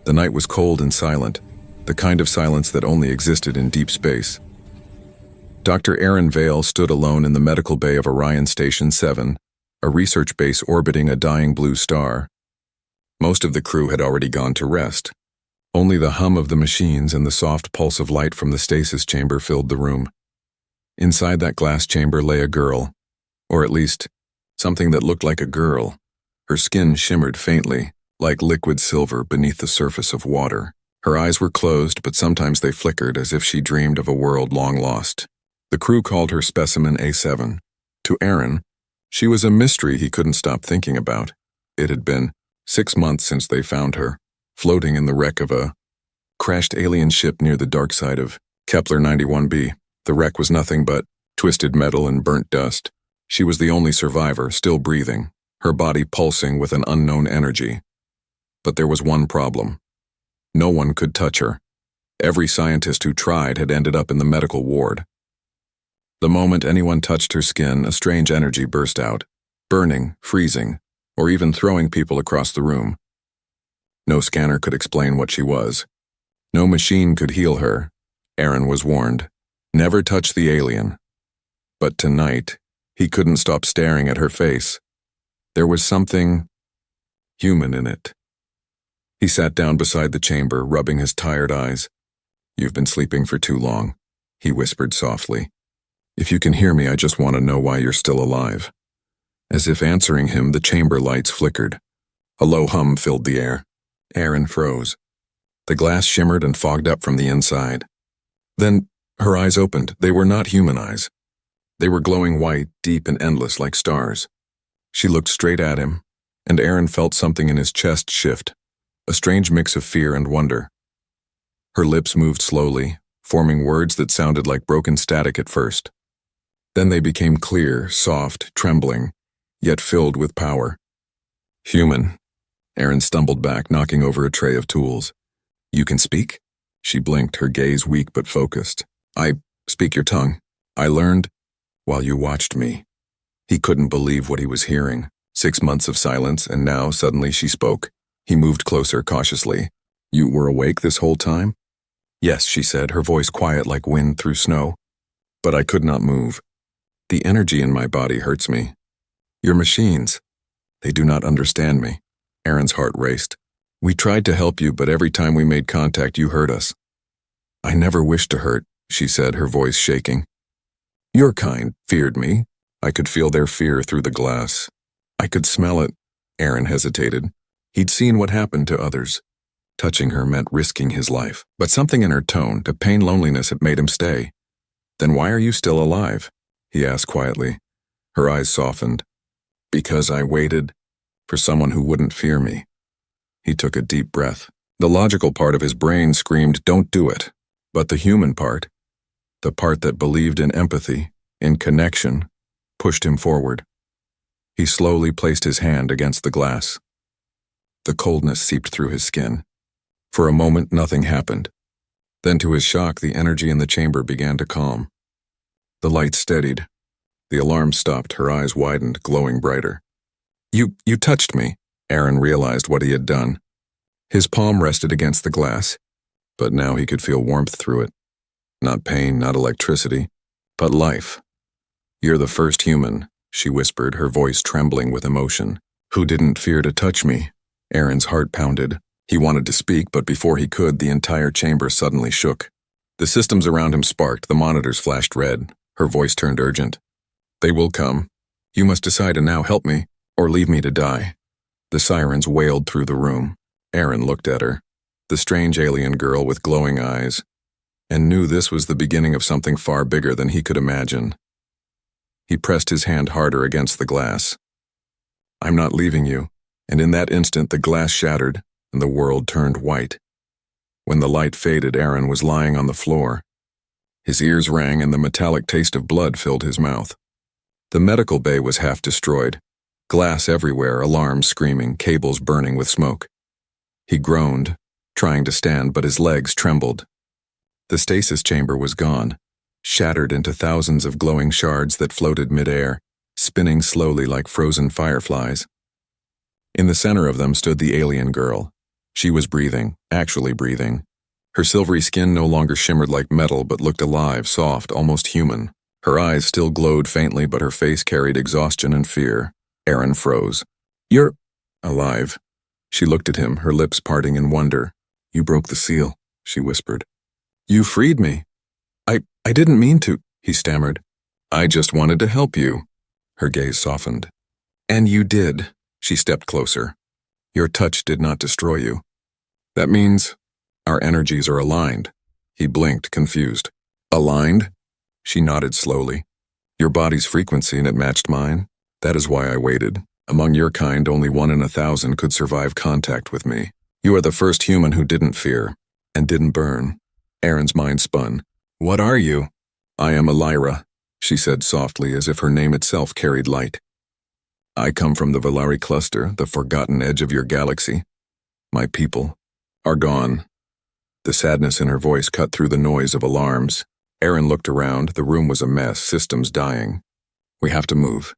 The night was cold and silent, the kind of silence that only existed in deep space. Dr. Aaron Vale stood alone in the medical bay of Orion Station 7, a research base orbiting a dying blue star. Most of the crew had already gone to rest. Only the hum of the machines and the soft pulse of light from the stasis chamber filled the room. Inside that glass chamber lay a girl, or at least, something that looked like a girl. Her skin shimmered faintly, like liquid silver beneath the surface of water. Her eyes were closed, but sometimes they flickered as if she dreamed of a world long lost. The crew called her Specimen A7. To Aaron, she was a mystery he couldn't stop thinking about. It had been 6 months since they found her, floating in the wreck of a crashed alien ship near the dark side of Kepler 91b. The wreck was nothing but twisted metal and burnt dust. She was the only survivor, still breathing, her body pulsing with an unknown energy. But there was one problem. No one could touch her. Every scientist who tried had ended up in the medical ward. The moment anyone touched her skin, a strange energy burst out, burning, freezing, or even throwing people across the room. No scanner could explain what she was. No machine could heal her. Aaron was warned. Never touch the alien. But tonight, he couldn't stop staring at her face. There was something human in it. He sat down beside the chamber, rubbing his tired eyes. "You've been sleeping for too long," he whispered softly. "If you can hear me, I just want to know why you're still alive." As if answering him, the chamber lights flickered. A low hum filled the air. Aaron froze. The glass shimmered and fogged up from the inside. Then her eyes opened. They were not human eyes. They were glowing white, deep and endless like stars. She looked straight at him, and Aaron felt something in his chest shift, a strange mix of fear and wonder. Her lips moved slowly, forming words that sounded like broken static at first. Then they became clear, soft, trembling, yet filled with power. "Human." Aaron stumbled back, knocking over a tray of tools. "You can speak?" She blinked, her gaze weak but focused. "I speak your tongue. I learned while you watched me." He couldn't believe what he was hearing. 6 months of silence, and now suddenly she spoke. He moved closer cautiously. "You were awake this whole time?" "Yes," she said, her voice quiet like wind through snow. "But I could not move. The energy in my body hurts me. Your machines, they do not understand me." Aaron's heart raced. "We tried to help you, but every time we made contact, you hurt us." "I never wished to hurt," she said, her voice shaking. "Your kind feared me. I could feel their fear through the glass. I could smell it." Aaron hesitated. He'd seen what happened to others. Touching her meant risking his life. But something in her tone, the pain loneliness, had made him stay. "Then why are you still alive?" he asked quietly. Her eyes softened. "Because I waited for someone who wouldn't fear me." He took a deep breath. The logical part of his brain screamed, "Don't do it." But the human part, the part that believed in empathy, in connection, pushed him forward. He slowly placed his hand against the glass. The coldness seeped through his skin. For a moment, nothing happened. Then, to his shock, the energy in the chamber began to calm. The light steadied. The alarm stopped, her eyes widened, glowing brighter. You touched me." Aaron realized what he had done. His palm rested against the glass, but now he could feel warmth through it. Not pain, not electricity, but life. "You're the first human," she whispered, her voice trembling with emotion, "who didn't fear to touch me." Aaron's heart pounded. He wanted to speak, but before he could, the entire chamber suddenly shook. The systems around him sparked, the monitors flashed red. Her voice turned urgent. "They will come. You must decide to now help me, or leave me to die." The sirens wailed through the room. Aaron looked at her, the strange alien girl with glowing eyes, and knew this was the beginning of something far bigger than he could imagine. He pressed his hand harder against the glass. "I'm not leaving you," and in that instant the glass shattered and the world turned white. When the light faded, Aaron was lying on the floor. His ears rang and the metallic taste of blood filled his mouth. The medical bay was half destroyed. Glass everywhere, alarms screaming, cables burning with smoke. He groaned, trying to stand, but his legs trembled. The stasis chamber was gone, shattered into thousands of glowing shards that floated mid-air, spinning slowly like frozen fireflies. In the center of them stood the alien girl, She was breathing, actually breathing. Her silvery skin no longer shimmered like metal but looked alive, soft, almost human. Her eyes still glowed faintly, but her face carried exhaustion and fear. Aaron froze. "You're alive." She looked at him, her lips parting in wonder. "You broke the seal," she whispered. "You freed me." I didn't mean to," he stammered. "I just wanted to help you." Her gaze softened. "And you did." She stepped closer. "Your touch did not destroy you. That means our energies are aligned." He blinked, confused. "Aligned?" She nodded slowly. "Your body's frequency, and it matched mine. That is why I waited. Among your kind, only 1 in 1,000 could survive contact with me. You are the first human who didn't fear, and didn't burn." Aaron's mind spun. "What are you?" "I am Elra," she said softly, as if her name itself carried light. "I come from the Valari cluster, the forgotten edge of your galaxy. My people are gone." The sadness in her voice cut through the noise of alarms. Aaron looked around. The room was a mess, systems dying. "We have to move.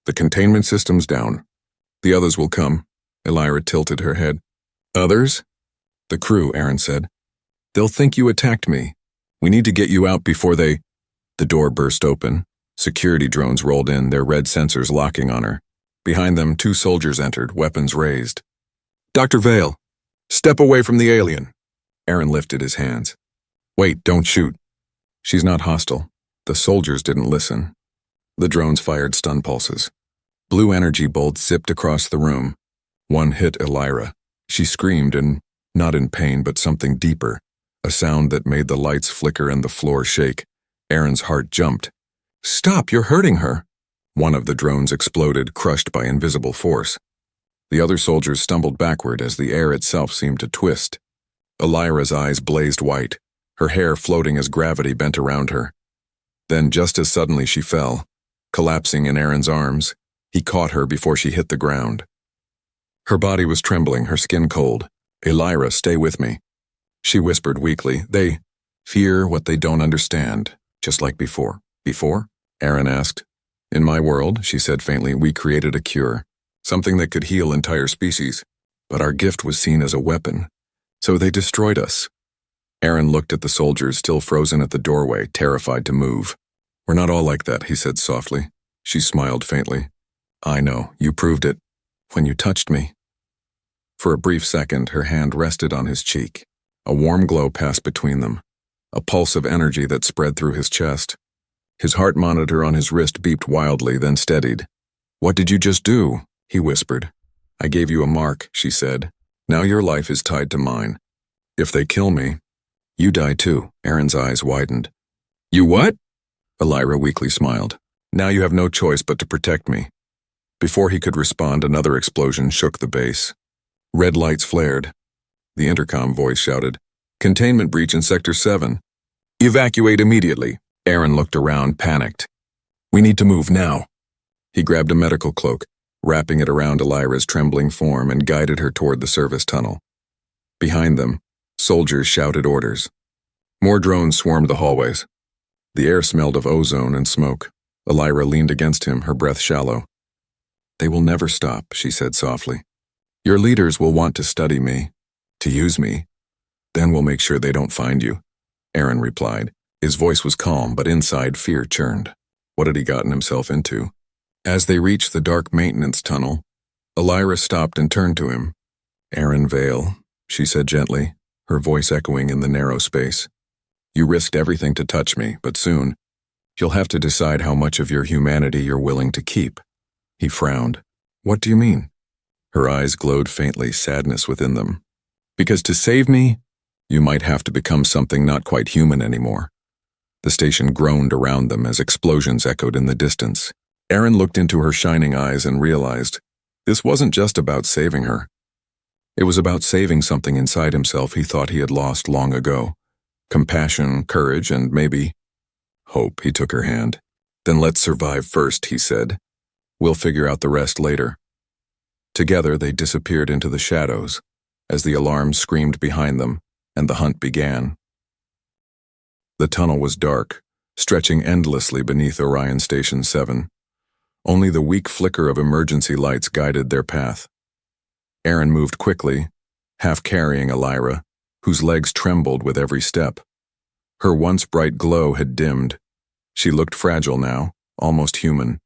The containment system's down. The others will come." Elra tilted her head. "Others?" "The crew," Aaron said. "They'll think you attacked me. We need to get you out before they—" The door burst open. Security drones rolled in, their red sensors locking on her. Behind them, 2 soldiers entered, weapons raised. "Dr. Vale, step away from the alien." Aaron lifted his hands. "Wait, don't shoot." "She's not hostile." The soldiers didn't listen. The drones fired stun pulses. Blue energy bolts zipped across the room. One hit Elra. She screamed, and not in pain, but something deeper. A sound that made the lights flicker and the floor shake. Aaron's heart jumped. "Stop, you're hurting her." One of the drones exploded, crushed by invisible force. The other soldiers stumbled backward as the air itself seemed to twist. Elra's eyes blazed white, her hair floating as gravity bent around her. Then, just as suddenly, she fell, collapsing in Aaron's arms. He caught her before she hit the ground. Her body was trembling, her skin cold. "Elra, stay with me," she whispered weakly. "They fear what they don't understand, just like before." "Before?" Aaron asked. "In my world," she said faintly, "we created a cure, something that could heal entire species. But our gift was seen as a weapon, so they destroyed us." Aaron looked at the soldiers still frozen at the doorway, terrified to move. "We're not all like that," he said softly. She smiled faintly. "I know, you proved it, when you touched me." For a brief second, her hand rested on his cheek. A warm glow passed between them, a pulse of energy that spread through his chest. His heart monitor on his wrist beeped wildly, then steadied. "What did you just do?" he whispered. "I gave you a mark," she said. "Now your life is tied to mine. If they kill me, you die too." Aaron's eyes widened. "You what?" Elra weakly smiled. "Now you have no choice but to protect me." Before he could respond, another explosion shook the base. Red lights flared. The intercom voice shouted, "Containment breach in Sector 7. Evacuate immediately." Aaron looked around, panicked. "We need to move now." He grabbed a medical cloak, wrapping it around Elra's trembling form, and guided her toward the service tunnel. Behind them, soldiers shouted orders. More drones swarmed the hallways. The air smelled of ozone and smoke. Elra leaned against him, her breath shallow. "They will never stop," she said softly. "Your leaders will want to study me, to use me. Then we'll make sure they don't find you." Aaron replied. His voice was calm, but inside fear churned. What had he gotten himself into? As they reached the dark maintenance tunnel, Elra stopped and turned to him. "Aaron Vale," she said gently, her voice echoing in the narrow space. "You risked everything to touch me, but soon, you'll have to decide how much of your humanity you're willing to keep." He frowned. "What do you mean?" Her eyes glowed faintly, sadness within them. "Because to save me, you might have to become something not quite human anymore." The station groaned around them as explosions echoed in the distance. Aaron looked into her shining eyes and realized this wasn't just about saving her. It was about saving something inside himself he thought he had lost long ago. Compassion, courage, and maybe hope. He took her hand. "Then let's survive first," he said. "We'll figure out the rest later." Together they disappeared into the shadows as the alarms screamed behind them and the hunt began. The tunnel was dark, stretching endlessly beneath Orion Station 7. Only the weak flicker of emergency lights guided their path. Aaron moved quickly, half carrying Elra, whose legs trembled with every step. Her once bright glow had dimmed. She looked fragile now, almost human.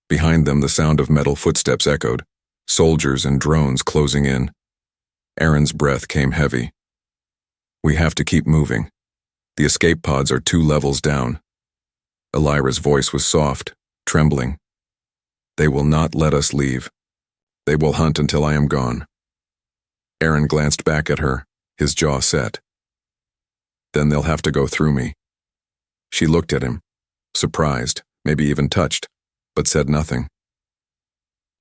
Behind them, the sound of metal footsteps echoed, soldiers and drones closing in. Erin's breath came heavy. We have to keep moving. The escape pods are 2 levels down. Elra's voice was soft, trembling. They will not let us leave. They will hunt until I am gone. Erin glanced back at her, his jaw set. Then they'll have to go through me. She looked at him, surprised, maybe even touched, but said nothing.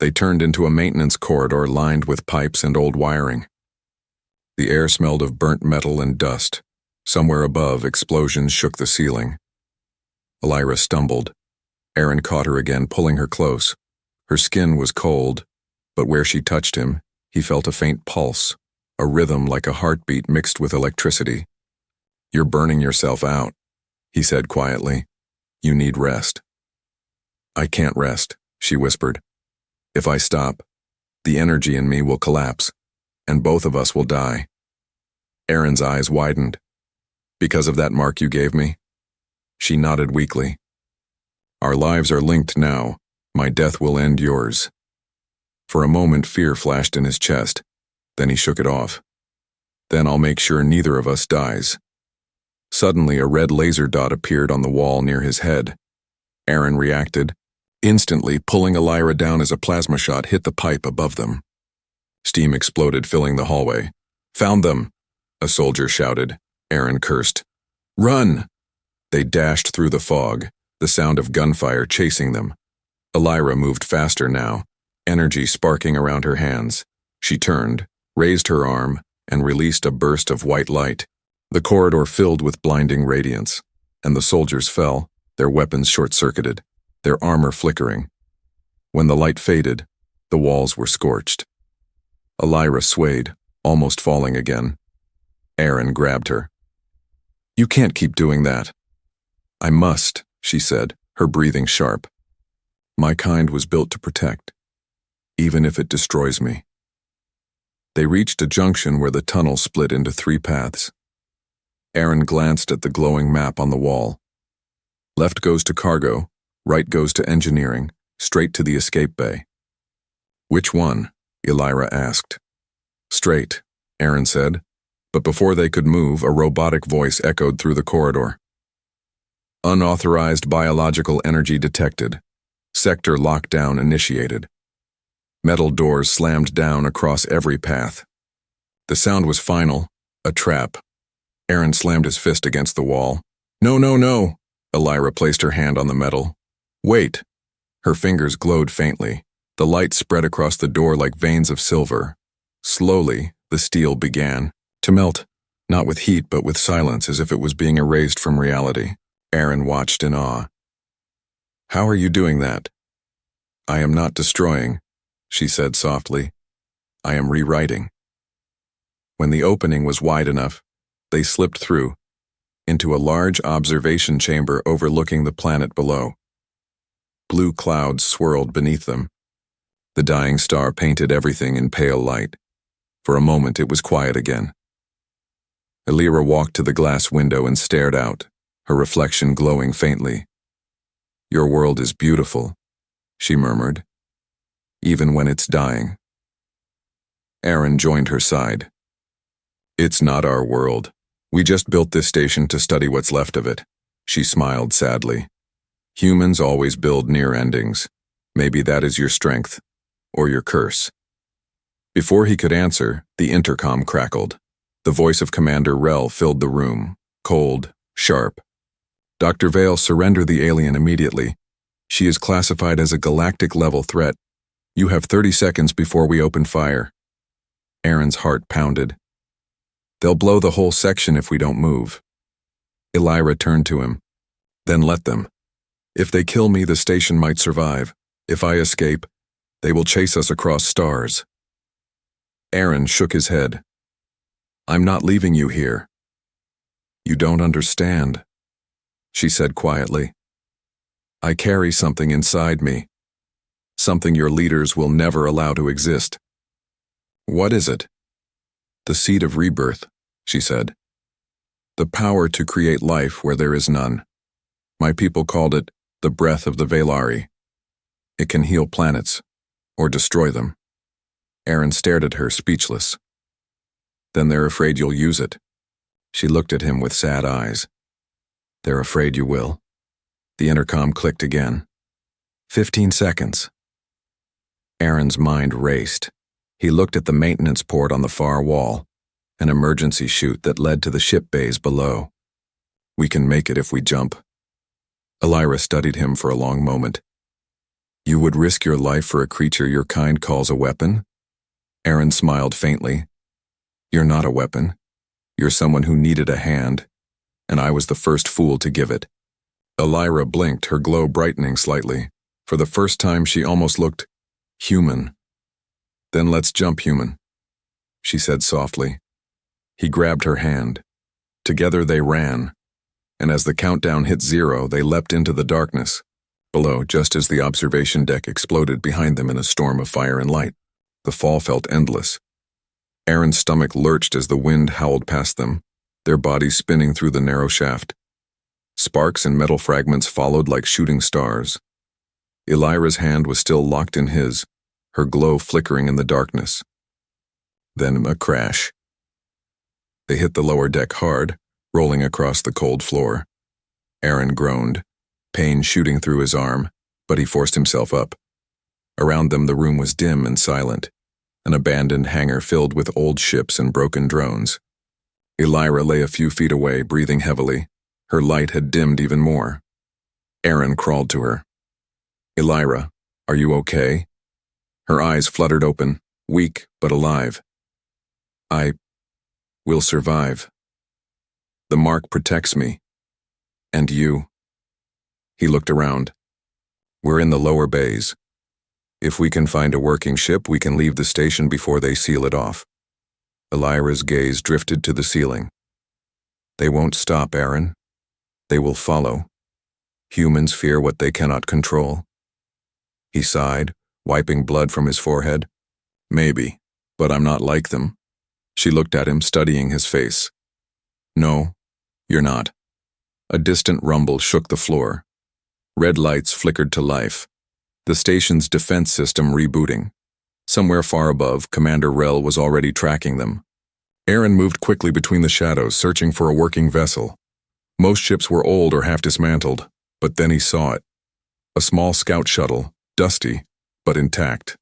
They turned into a maintenance corridor lined with pipes and old wiring. The air smelled of burnt metal and dust. Somewhere above, explosions shook the ceiling. Elra stumbled. Erin caught her again, pulling her close. Her skin was cold, but where she touched him, he felt a faint pulse, a rhythm like a heartbeat mixed with electricity. You're burning yourself out, he said quietly. You need rest. I can't rest, she whispered. If I stop, the energy in me will collapse, and both of us will die. Erin's eyes widened. Because of that mark you gave me? She nodded weakly. Our lives are linked now. My death will end yours. For a moment, fear flashed in his chest. Then he shook it off. Then I'll make sure neither of us dies. Suddenly, a red laser dot appeared on the wall near his head. Erin reacted, instantly pulling Elra down as a plasma shot hit the pipe above them. Steam exploded, filling the hallway. Found them, a soldier shouted. Erin cursed. Run! They dashed through the fog, the sound of gunfire chasing them. Elra moved faster now, energy sparking around her hands. She turned, raised her arm, and released a burst of white light. The corridor filled with blinding radiance, and the soldiers fell, their weapons short-circuited, their armor flickering. When the light faded, the walls were scorched. Elra swayed, almost falling again. Erin grabbed her. You can't keep doing that. I must, she said, her breathing sharp. My kind was built to protect, even if it destroys me. They reached a junction where the tunnel split into 3 paths. Erin glanced at the glowing map on the wall. Left goes to cargo, right goes to engineering, straight to the escape bay. Which one? Elra asked. Straight, Erin said, but before they could move, a robotic voice echoed through the corridor. Unauthorized biological energy detected. Sector lockdown initiated. Metal doors slammed down across every path. The sound was final, a trap. Erin slammed his fist against the wall. No, no, no! Elra placed her hand on the metal. Wait! Her fingers glowed faintly. The light spread across the door like veins of silver. Slowly, the steel began to melt, not with heat but with silence, as if it was being erased from reality. Erin watched in awe. How are you doing that? I am not destroying, she said softly. I am rewriting. When the opening was wide enough, they slipped through, into a large observation chamber overlooking the planet below. Blue clouds swirled beneath them. The dying star painted everything in pale light. For a moment it was quiet again. Elra walked to the glass window and stared out, her reflection glowing faintly. Your world is beautiful, she murmured, even when it's dying. Erin joined her side. It's not our world. We just built this station to study what's left of it. She smiled sadly. Humans always build near endings. Maybe that is your strength, or your curse. Before he could answer, the intercom crackled. The voice of Commander Rel filled the room, cold, sharp. Dr. Vale, surrender the alien immediately. She is classified as a galactic-level threat. You have 30 seconds before we open fire. Erin's heart pounded. They'll blow the whole section if we don't move. Elra turned to him. Then let them. If they kill me, the station might survive. If I escape, they will chase us across stars. Erin shook his head. I'm not leaving you here. You don't understand, she said quietly. I carry something inside me. Something your leaders will never allow to exist. What is it? The seed of rebirth, she said. The power to create life where there is none. My people called it the breath of the Velari. It can heal planets, or destroy them. Aaron stared at her, speechless. Then they're afraid you'll use it. She looked at him with sad eyes. They're afraid you will. The intercom clicked again. 15 seconds. Aaron's mind raced. He looked at the maintenance port on the far wall, an emergency chute that led to the ship bays below. We can make it if we jump. Elra studied him for a long moment. You would risk your life for a creature your kind calls a weapon? Aaron smiled faintly. You're not a weapon. You're someone who needed a hand, and I was the first fool to give it. Elra blinked, her glow brightening slightly. For the first time, she almost looked human. Then let's jump, human, she said softly. He grabbed her hand. Together they ran, and as the countdown hit 0, they leapt into the darkness below, just as the observation deck exploded behind them in a storm of fire and light. The fall felt endless. Aaron's stomach lurched as the wind howled past them, their bodies spinning through the narrow shaft. Sparks and metal fragments followed like shooting stars. Elra's hand was still locked in his, her glow flickering in the darkness. Then a crash. They hit the lower deck hard, rolling across the cold floor. Aaron groaned, pain shooting through his arm, but he forced himself up. Around them the room was dim and silent, an abandoned hangar filled with old ships and broken drones. Elra lay a few feet away, breathing heavily. Her light had dimmed even more. Aaron crawled to her. Elra, are you okay? Her eyes fluttered open, weak but alive. I will survive. The mark protects me. And you. He looked around. We're in the lower bays. If we can find a working ship, we can leave the station before they seal it off. Elra's gaze drifted to the ceiling. They won't stop, Aaron. They will follow. Humans fear what they cannot control. He sighed, wiping blood from his forehead. Maybe, but I'm not like them. She looked at him, studying his face. No, you're not. A distant rumble shook the floor. Red lights flickered to life. The station's defense system rebooting. Somewhere far above, Commander Rel was already tracking them. Aaron moved quickly between the shadows, searching for a working vessel. Most ships were old or half dismantled, but then he saw it. A small scout shuttle, dusty, but intact.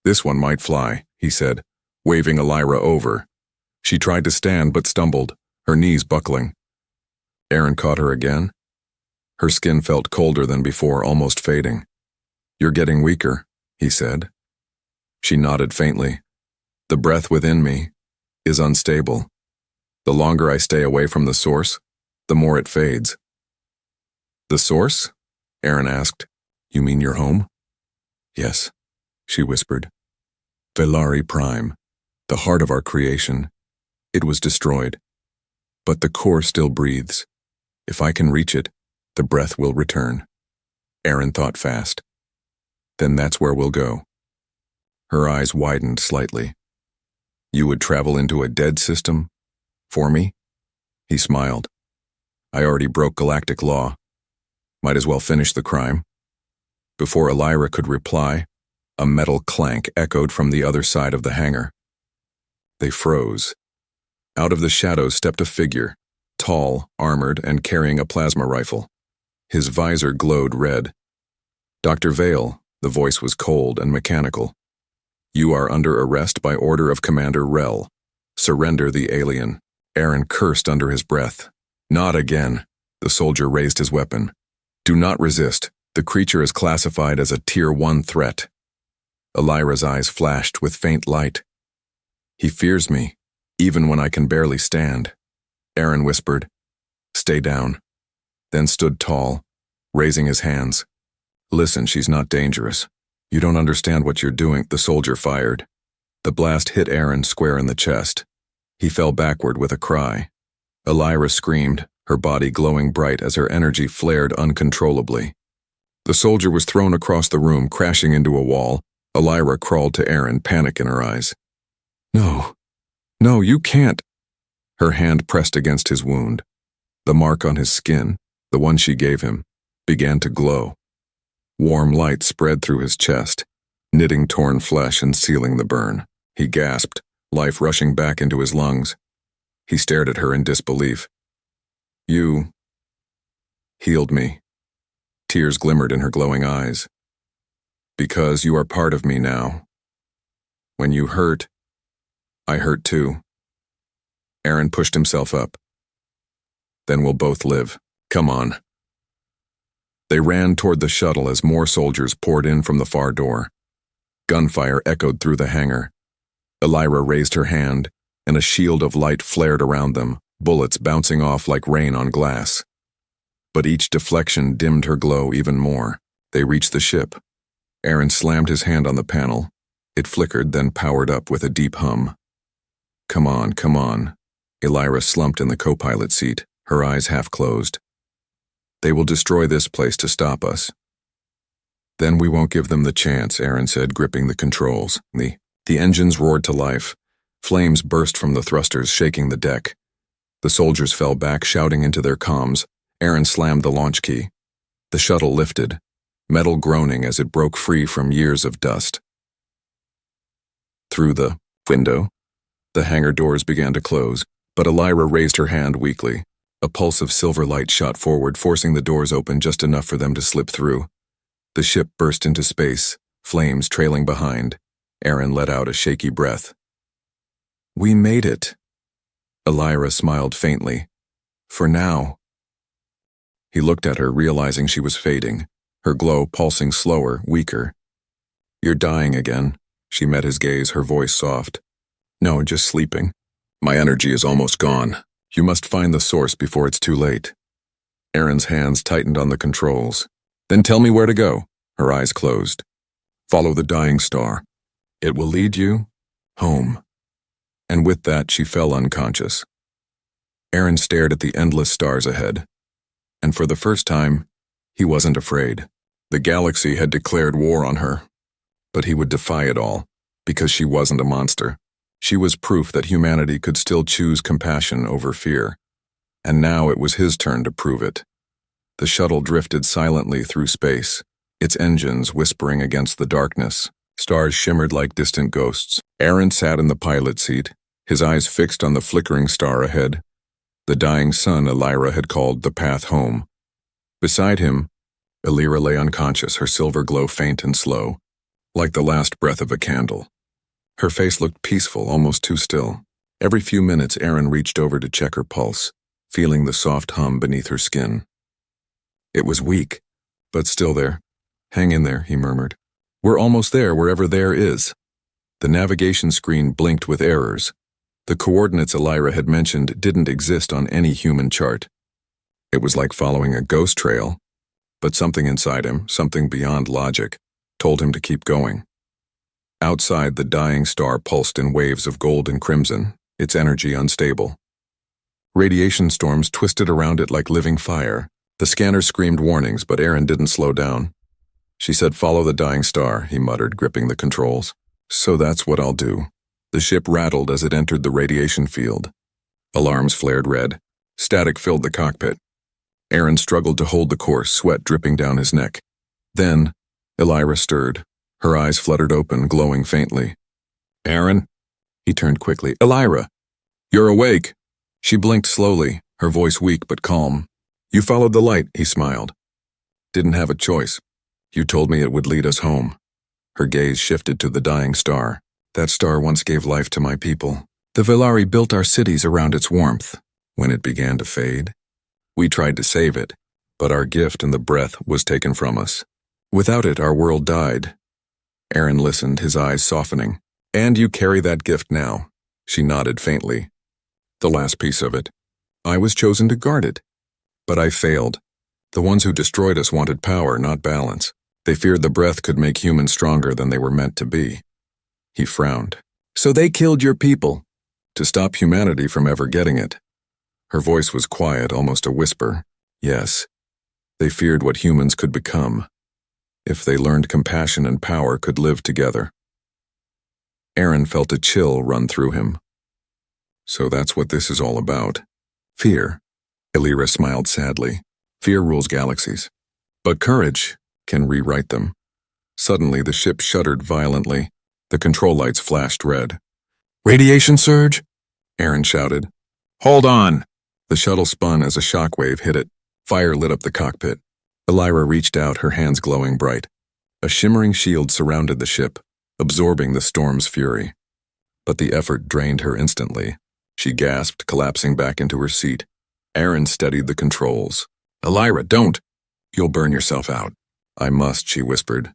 This one might fly, he said, waving Elra over. She tried to stand but stumbled, her knees buckling. Aaron caught her again. Her skin felt colder than before, almost fading. You're getting weaker, he said. She nodded faintly. The breath within me is unstable. The longer I stay away from the source, the more it fades. The source? Aaron asked. You mean your home? Yes, she whispered. Velari Prime, the heart of our creation. It was destroyed. But the core still breathes. If I can reach it, the breath will return. Aaron thought fast. Then that's where we'll go. Her eyes widened slightly. You would travel into a dead system? For me? He smiled. I already broke galactic law. Might as well finish the crime. Before Elra could reply, a metal clank echoed from the other side of the hangar. They froze. Out of the shadows stepped a figure, tall, armored, and carrying a plasma rifle. His visor glowed red. Dr. Vale, the voice was cold and mechanical. You are under arrest by order of Commander Rel. Surrender the alien. Aaron cursed under his breath. Not again. The soldier raised his weapon. Do not resist. The creature is classified as a Tier 1 threat. Elra's eyes flashed with faint light. He fears me, even when I can barely stand. Aaron whispered, Stay down. Then stood tall, raising his hands. Listen, she's not dangerous. You don't understand what you're doing, the soldier fired. The blast hit Aaron square in the chest. He fell backward with a cry. Elra screamed, her body glowing bright as her energy flared uncontrollably. The soldier was thrown across the room, crashing into a wall. Elra crawled to Aaron, panic in her eyes. No, No, you can't. Her hand pressed against his wound. The mark on his skin, the one she gave him, began to glow. Warm light spread through his chest, knitting torn flesh and sealing the burn. He gasped, life rushing back into his lungs. He stared at her in disbelief. You healed me. Tears glimmered in her glowing eyes. Because you are part of me now. When you hurt, I hurt too. Aaron pushed himself up. Then we'll both live. Come on. They ran toward the shuttle as more soldiers poured in from the far door. Gunfire echoed through the hangar. Elra raised her hand, and a shield of light flared around them, bullets bouncing off like rain on glass. But each deflection dimmed her glow even more. They reached the ship. Aaron slammed his hand on the panel. It flickered, then powered up with a deep hum. Come on, come on. Elra slumped in the co-pilot seat, her eyes half closed. They will destroy this place to stop us. Then we won't give them the chance, Aaron said, gripping the controls. The engines roared to life. Flames burst from the thrusters, shaking the deck. The soldiers fell back, shouting into their comms. Aaron slammed the launch key. The shuttle lifted, metal groaning as it broke free from years of dust. Through the window, the hangar doors began to close, but Elra raised her hand weakly. A pulse of silver light shot forward, forcing the doors open just enough for them to slip through. The ship burst into space, flames trailing behind. Aaron let out a shaky breath. We made it. Elra smiled faintly. For now. He looked at her, realizing she was fading, her glow pulsing slower, weaker. You're dying again. She met his gaze, her voice soft. No, just sleeping. My energy is almost gone. You must find the source before it's too late. Aaron's hands tightened on the controls. Then tell me where to go. Her eyes closed. Follow the dying star. It will lead you home. And with that, she fell unconscious. Aaron stared at the endless stars ahead. And for the first time, he wasn't afraid. The galaxy had declared war on her. But he would defy it all, because she wasn't a monster. She was proof that humanity could still choose compassion over fear. And now it was his turn to prove it. The shuttle drifted silently through space, its engines whispering against the darkness. Stars shimmered like distant ghosts. Aaron sat in the pilot seat, his eyes fixed on the flickering star ahead. The dying sun Elra had called the path home. Beside him, Elra lay unconscious, her silver glow faint and slow, like the last breath of a candle. Her face looked peaceful, almost too still. Every few minutes, Aaron reached over to check her pulse, feeling the soft hum beneath her skin. It was weak, but still there. Hang in there, he murmured. We're almost there, wherever there is. The navigation screen blinked with errors. The coordinates Elra had mentioned didn't exist on any human chart. It was like following a ghost trail, but something inside him, something beyond logic, told him to keep going. Outside, the dying star pulsed in waves of gold and crimson, its energy unstable. Radiation storms twisted around it like living fire. The scanner screamed warnings, but Aaron didn't slow down. She said, "Follow the dying star," he muttered, gripping the controls. So that's what I'll do. The ship rattled as it entered the radiation field. Alarms flared red. Static filled the cockpit. Aaron struggled to hold the course, sweat dripping down his neck. Then, Elra stirred. Her eyes fluttered open, glowing faintly. Aaron? He turned quickly. Elra! You're awake! She blinked slowly, her voice weak but calm. You followed the light, he smiled. Didn't have a choice. You told me it would lead us home. Her gaze shifted to the dying star. That star once gave life to my people. The Villari built our cities around its warmth. When it began to fade, we tried to save it, but our gift and the breath was taken from us. Without it, our world died. Aaron listened, his eyes softening. And you carry that gift now. She nodded faintly. The last piece of it. I was chosen to guard it. But I failed. The ones who destroyed us wanted power, not balance. They feared the breath could make humans stronger than they were meant to be. He frowned. So they killed your people? To stop humanity from ever getting it. Her voice was quiet, almost a whisper. Yes. They feared what humans could become. If they learned compassion and power could live together. Aaron felt a chill run through him. So that's what this is all about. Fear. Elra smiled sadly. Fear rules galaxies. But courage can rewrite them. Suddenly, the ship shuddered violently. The control lights flashed red. "Radiation surge?" Aaron shouted. "Hold on!" The shuttle spun as a shockwave hit it. Fire lit up the cockpit. Elra reached out, her hands glowing bright. A shimmering shield surrounded the ship, absorbing the storm's fury. But the effort drained her instantly. She gasped, collapsing back into her seat. Aaron steadied the controls. "Elra, don't! You'll burn yourself out." "I must," she whispered.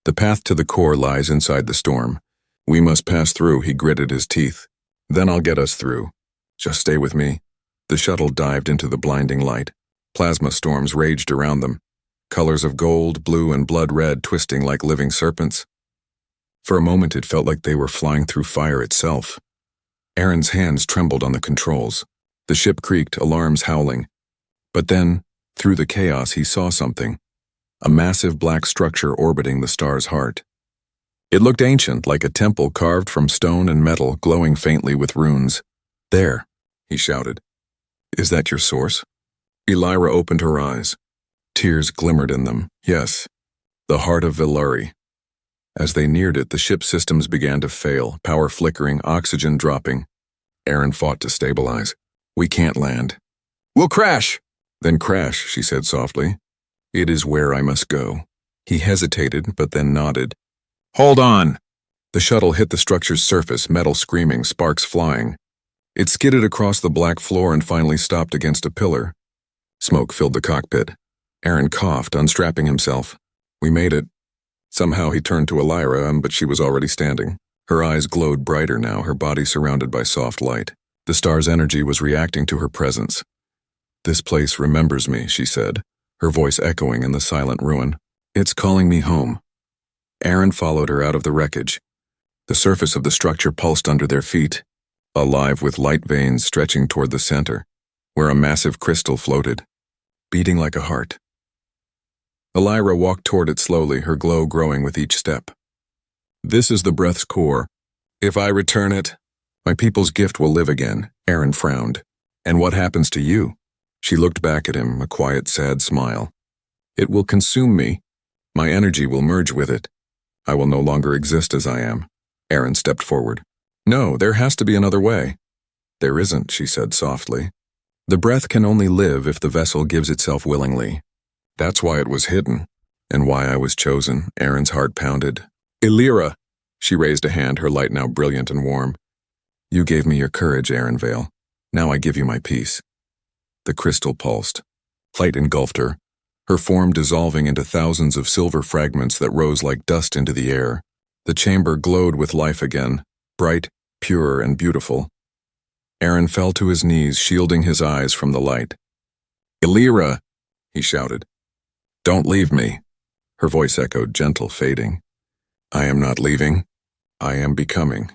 "The path to the core lies inside the storm. We must pass through," he gritted his teeth. "Then I'll get us through. Just stay with me." The shuttle dived into the blinding light. Plasma storms raged around them, colors of gold, blue, and blood red twisting like living serpents. For a moment it felt like they were flying through fire itself. Aaron's hands trembled on the controls. The ship creaked, alarms howling. But then, through the chaos, he saw something. A massive black structure orbiting the star's heart. It looked ancient, like a temple carved from stone and metal, glowing faintly with runes. "There," he shouted. "Is that your source?" Elra opened her eyes. Tears glimmered in them. Yes, the heart of Villari. As they neared it, the ship's systems began to fail, power flickering, oxygen dropping. Aaron fought to stabilize. "We can't land." "We'll crash!" "Then crash," she said softly. "It is where I must go." He hesitated, but then nodded. "Hold on!" The shuttle hit the structure's surface, metal screaming, sparks flying. It skidded across the black floor and finally stopped against a pillar. Smoke filled the cockpit. Aaron coughed, unstrapping himself. "We made it." Somehow he turned to Elra, but she was already standing. Her eyes glowed brighter now, her body surrounded by soft light. The star's energy was reacting to her presence. "This place remembers me," she said, her voice echoing in the silent ruin. "It's calling me home." Aaron followed her out of the wreckage. The surface of the structure pulsed under their feet, alive with light veins stretching toward the center, where a massive crystal floated, beating like a heart. Elra walked toward it slowly, her glow growing with each step. "This is the breath's core. If I return it, my people's gift will live again." Aaron frowned. "And what happens to you?" She looked back at him, a quiet, sad smile. "It will consume me. My energy will merge with it. I will no longer exist as I am." Aaron stepped forward. "No, there has to be another way." "There isn't," she said softly. "The breath can only live if the vessel gives itself willingly. That's why it was hidden, and why I was chosen." Aaron's heart pounded. "Elra!" She raised a hand, her light now brilliant and warm. "You gave me your courage, Aaron Vale. Now I give you my peace." The crystal pulsed. Light engulfed her, her form dissolving into thousands of silver fragments that rose like dust into the air. The chamber glowed with life again, bright, pure, and beautiful. Aaron fell to his knees, shielding his eyes from the light. "Elra!" he shouted. "Don't leave me." Her voice echoed, gentle, fading. "I am not leaving. I am becoming."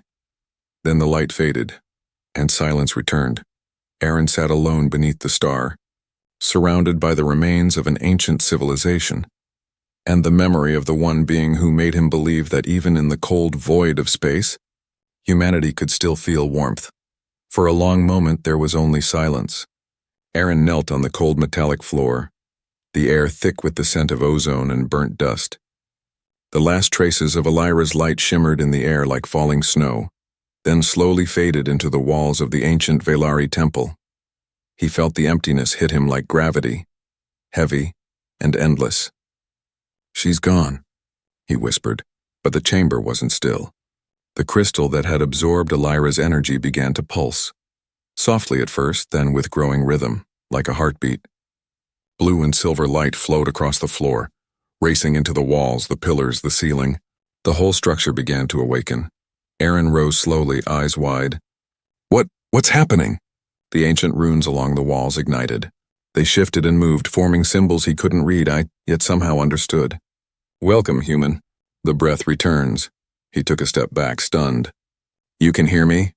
Then the light faded, and silence returned. Aaron sat alone beneath the star, surrounded by the remains of an ancient civilization, and the memory of the one being who made him believe that even in the cold void of space, humanity could still feel warmth. For a long moment there was only silence. Aaron knelt on the cold metallic floor, the air thick with the scent of ozone and burnt dust. The last traces of Elra's light shimmered in the air like falling snow, then slowly faded into the walls of the ancient Villari temple. He felt the emptiness hit him like gravity, heavy and endless. "She's gone," he whispered, but the chamber wasn't still. The crystal that had absorbed Elra's energy began to pulse, softly at first, then with growing rhythm, like a heartbeat. Blue and silver light flowed across the floor, racing into the walls, the pillars, the ceiling. The whole structure began to awaken. Aaron rose slowly, eyes wide. What's happening?" The ancient runes along the walls ignited. They shifted and moved, forming symbols he couldn't read, yet somehow understood. "Welcome, human. The breath returns." He took a step back, stunned. "You can hear me?"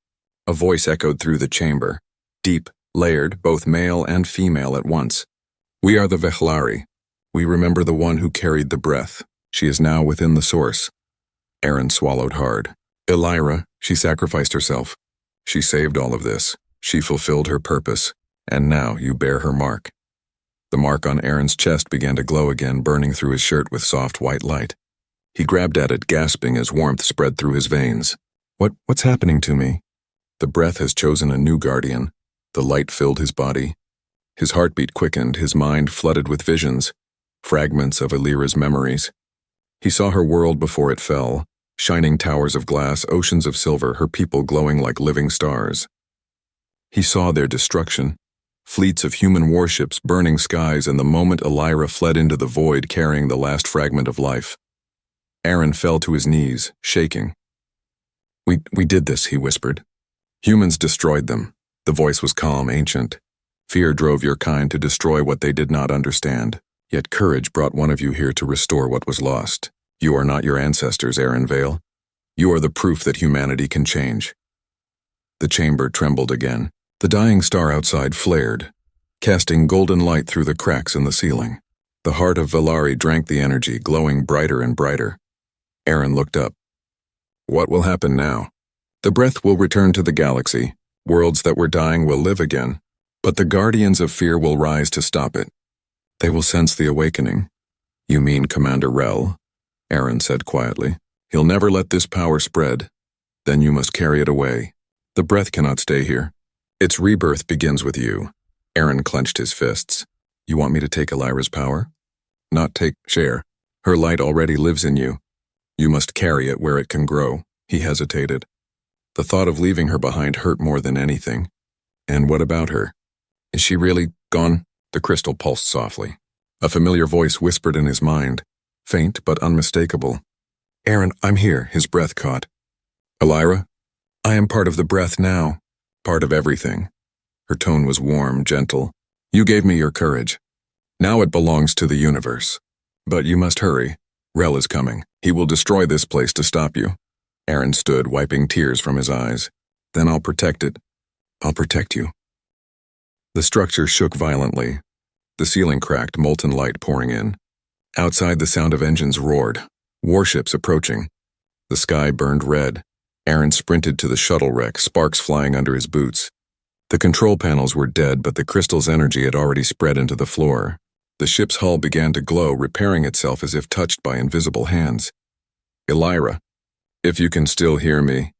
A voice echoed through the chamber, deep, layered, both male and female at once. "We are the Villari. We remember the one who carried the breath. She is now within the source." Aaron swallowed hard. "Elra, she sacrificed herself. She saved all of this. She fulfilled her purpose. And now you bear her mark. The mark on Aaron's chest began to glow again, burning through his shirt with soft white light. He grabbed at it, gasping as warmth spread through his veins. What's happening to me? The breath has chosen a new guardian. The light filled his body. His heartbeat quickened, his mind flooded with visions, fragments of Elra's memories. He saw her world before it fell, shining towers of glass, oceans of silver, her people glowing like living stars. He saw their destruction, fleets of human warships, burning skies, and the moment Elra fled into the void carrying the last fragment of life. Aaron fell to his knees, shaking. We did this, he whispered. Humans destroyed them. The voice was calm, ancient. Fear drove your kind to destroy what they did not understand. Yet courage brought one of you here to restore what was lost. You are not your ancestors, Aaron Vale. You are the proof that humanity can change. The chamber trembled again. The dying star outside flared, casting golden light through the cracks in the ceiling. The heart of Valari drank the energy, glowing brighter and brighter. Aaron looked up. What will happen now? The breath will return to the galaxy. Worlds that were dying will live again. But the guardians of fear will rise to stop it. They will sense the awakening. You mean Commander Rel? Aaron said quietly. He'll never let this power spread. Then you must carry it away. The breath cannot stay here. Its rebirth begins with you. Aaron clenched his fists. You want me to take Elra's power? Not take, share. Her light already lives in you. You must carry it where it can grow. He hesitated. The thought of leaving her behind hurt more than anything. And what about her? Is she really gone? The crystal pulsed softly. A familiar voice whispered in his mind, faint but unmistakable. Aaron, I'm here, his breath caught. Elra? I am part of the breath now, part of everything. Her tone was warm, gentle. You gave me your courage. Now it belongs to the universe. But you must hurry. Rel is coming. He will destroy this place to stop you. Aaron stood, wiping tears from his eyes. Then I'll protect it. I'll protect you. The structure shook violently. The ceiling cracked, molten light pouring in. Outside, the sound of engines roared. Warships approaching. The sky burned red. Aaron sprinted to the shuttle wreck, sparks flying under his boots. The control panels were dead, but the crystal's energy had already spread into the floor. The ship's hull began to glow, repairing itself as if touched by invisible hands. Elra, if you can still hear me.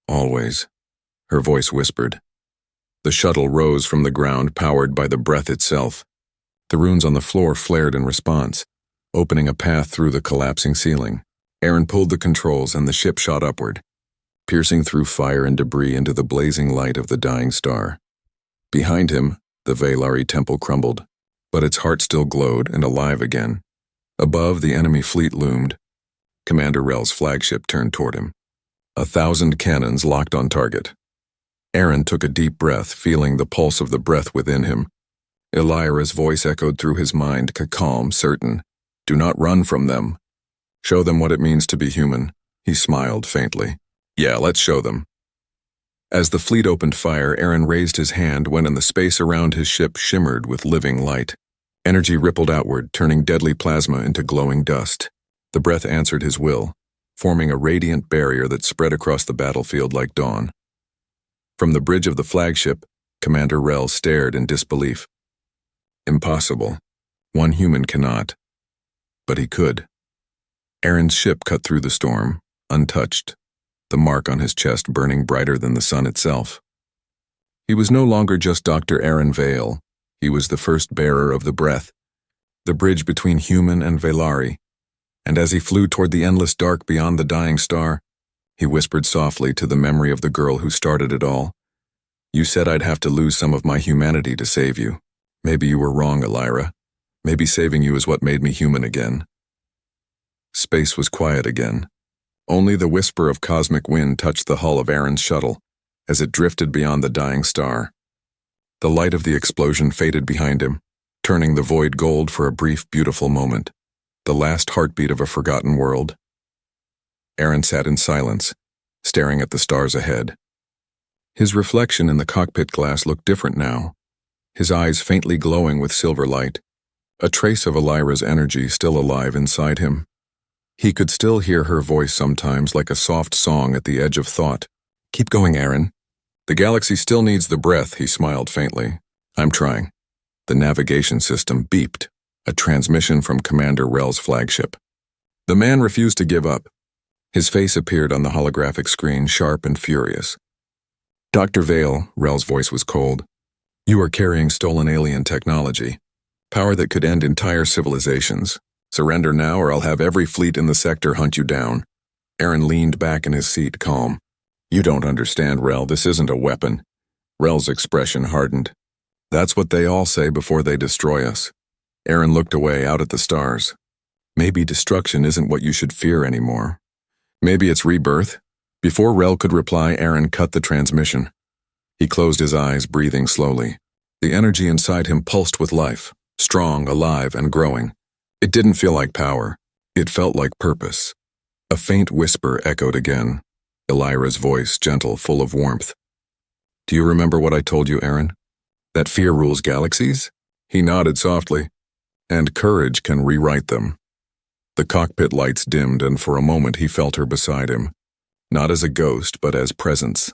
Always, her voice whispered. The shuttle rose from the ground, powered by the breath itself. The runes on the floor flared in response, opening a path through the collapsing ceiling. Aaron pulled the controls and the ship shot upward, piercing through fire and debris into the blazing light of the dying star. Behind him, the Valari temple crumbled, but its heart still glowed and alive again. Above, the enemy fleet loomed. Commander Rel's flagship turned toward him. 1,000 cannons locked on target. Aaron took a deep breath, feeling the pulse of the breath within him. Elra's voice echoed through his mind, calm, certain. Do not run from them. Show them what it means to be human. He smiled faintly. Yeah, let's show them. As the fleet opened fire, Aaron raised his hand when the space around his ship shimmered with living light. Energy rippled outward, turning deadly plasma into glowing dust. The breath answered his will, forming a radiant barrier that spread across the battlefield like dawn. From the bridge of the flagship, Commander Rel stared in disbelief. Impossible. One human cannot. But he could. Aaron's ship cut through the storm, untouched, the mark on his chest burning brighter than the sun itself. He was no longer just Dr. Aaron Vale. He was the first bearer of the breath, the bridge between human and Valari. And as he flew toward the endless dark beyond the dying star, he whispered softly to the memory of the girl who started it all. You said I'd have to lose some of my humanity to save you. Maybe you were wrong, Elra. Maybe saving you is what made me human again. Space was quiet again. Only the whisper of cosmic wind touched the hull of Aaron's shuttle as it drifted beyond the dying star. The light of the explosion faded behind him, turning the void gold for a brief, beautiful moment. The last heartbeat of a forgotten world. Aaron sat in silence, staring at the stars ahead. His reflection in the cockpit glass looked different now, his eyes faintly glowing with silver light, a trace of Elra's energy still alive inside him. He could still hear her voice sometimes like a soft song at the edge of thought. Keep going, Aaron. The galaxy still needs the breath, he smiled faintly. I'm trying. The navigation system beeped, a transmission from Commander Rel's flagship. The man refused to give up. His face appeared on the holographic screen, sharp and furious. Dr. Vale, Rel's voice was cold. You are carrying stolen alien technology, power that could end entire civilizations. Surrender now or I'll have every fleet in the sector hunt you down. Aaron leaned back in his seat, calm. You don't understand, Rel, this isn't a weapon. Rel's expression hardened. That's what they all say before they destroy us. Aaron looked away out at the stars. Maybe destruction isn't what you should fear anymore. Maybe it's rebirth. Before Rel could reply, Aaron cut the transmission. He closed his eyes, breathing slowly. The energy inside him pulsed with life, strong, alive, and growing. It didn't feel like power. It felt like purpose. A faint whisper echoed again. Elra's voice, gentle, full of warmth. Do you remember what I told you, Aaron? That fear rules galaxies? He nodded softly. And courage can rewrite them. The cockpit lights dimmed, and for a moment he felt her beside him. Not as a ghost, but as presence.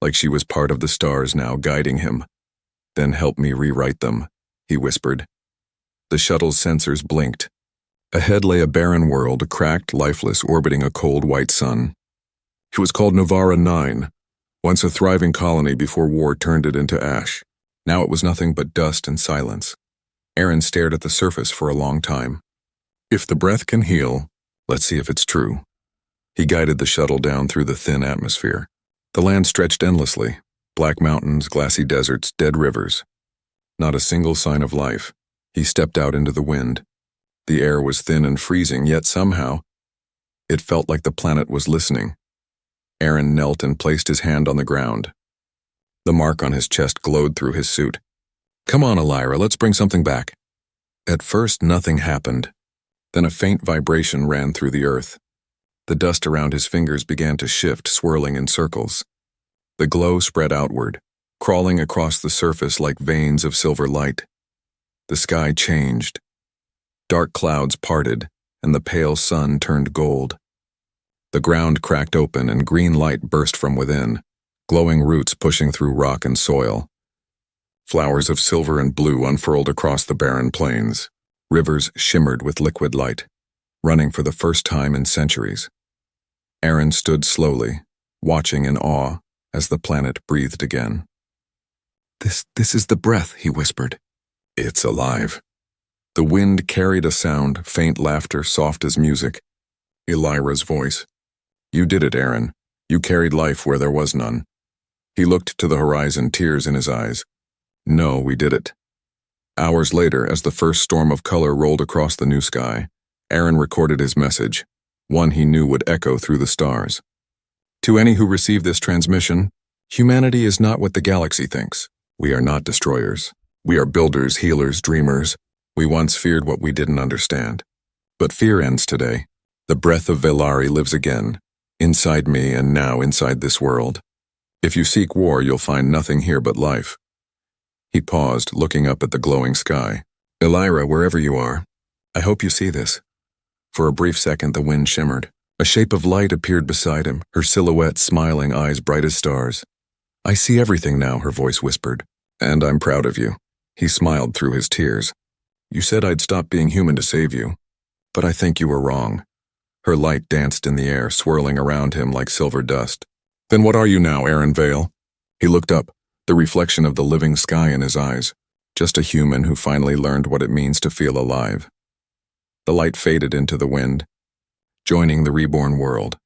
Like she was part of the stars now, guiding him. Then help me rewrite them, he whispered. The shuttle's sensors blinked. Ahead lay a barren world, cracked, lifeless, orbiting a cold white sun. It was called Novara 9, once a thriving colony before war turned it into ash. Now it was nothing but dust and silence. Aaron stared at the surface for a long time. If the breath can heal, let's see if it's true. He guided the shuttle down through the thin atmosphere. The land stretched endlessly. Black mountains, glassy deserts, dead rivers. Not a single sign of life. He stepped out into the wind. The air was thin and freezing, yet somehow, it felt like the planet was listening. Aaron knelt and placed his hand on the ground. The mark on his chest glowed through his suit. Come on, Elra, let's bring something back. At first, nothing happened. Then a faint vibration ran through the earth. The dust around his fingers began to shift, swirling in circles. The glow spread outward, crawling across the surface like veins of silver light. The sky changed. Dark clouds parted, and the pale sun turned gold. The ground cracked open and green light burst from within, glowing roots pushing through rock and soil. Flowers of silver and blue unfurled across the barren plains. Rivers shimmered with liquid light, running for the first time in centuries. Aaron stood slowly, watching in awe as the planet breathed again. This is the breath, he whispered. It's alive. The wind carried a sound, faint laughter, soft as music. Elra's voice. You did it, Aaron. You carried life where there was none. He looked to the horizon, tears in his eyes. No, we did it. Hours later, as the first storm of color rolled across the new sky, Aaron recorded his message, one he knew would echo through the stars. To any who receive this transmission, humanity is not what the galaxy thinks. We are not destroyers. We are builders, healers, dreamers. We once feared what we didn't understand. But fear ends today. The breath of Velari lives again, inside me and now inside this world. If you seek war, you'll find nothing here but life. He paused, looking up at the glowing sky. Elra, wherever you are, I hope you see this. For a brief second, the wind shimmered. A shape of light appeared beside him, her silhouette smiling, eyes bright as stars. I see everything now, her voice whispered. And I'm proud of you. He smiled through his tears. You said I'd stop being human to save you. But I think you were wrong. Her light danced in the air, swirling around him like silver dust. Then what are you now, Aaron Vale? He looked up, the reflection of the living sky in his eyes. Just a human who finally learned what it means to feel alive. The light faded into the wind, joining the reborn world.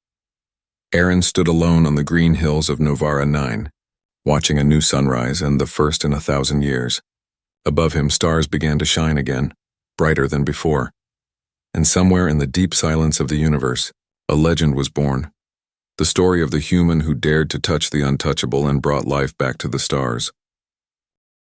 Aaron stood alone on the green hills of Novara 9, watching a new sunrise and the first in 1,000 years. Above him, stars began to shine again, brighter than before. And somewhere in the deep silence of the universe, a legend was born. The story of the human who dared to touch the untouchable and brought life back to the stars.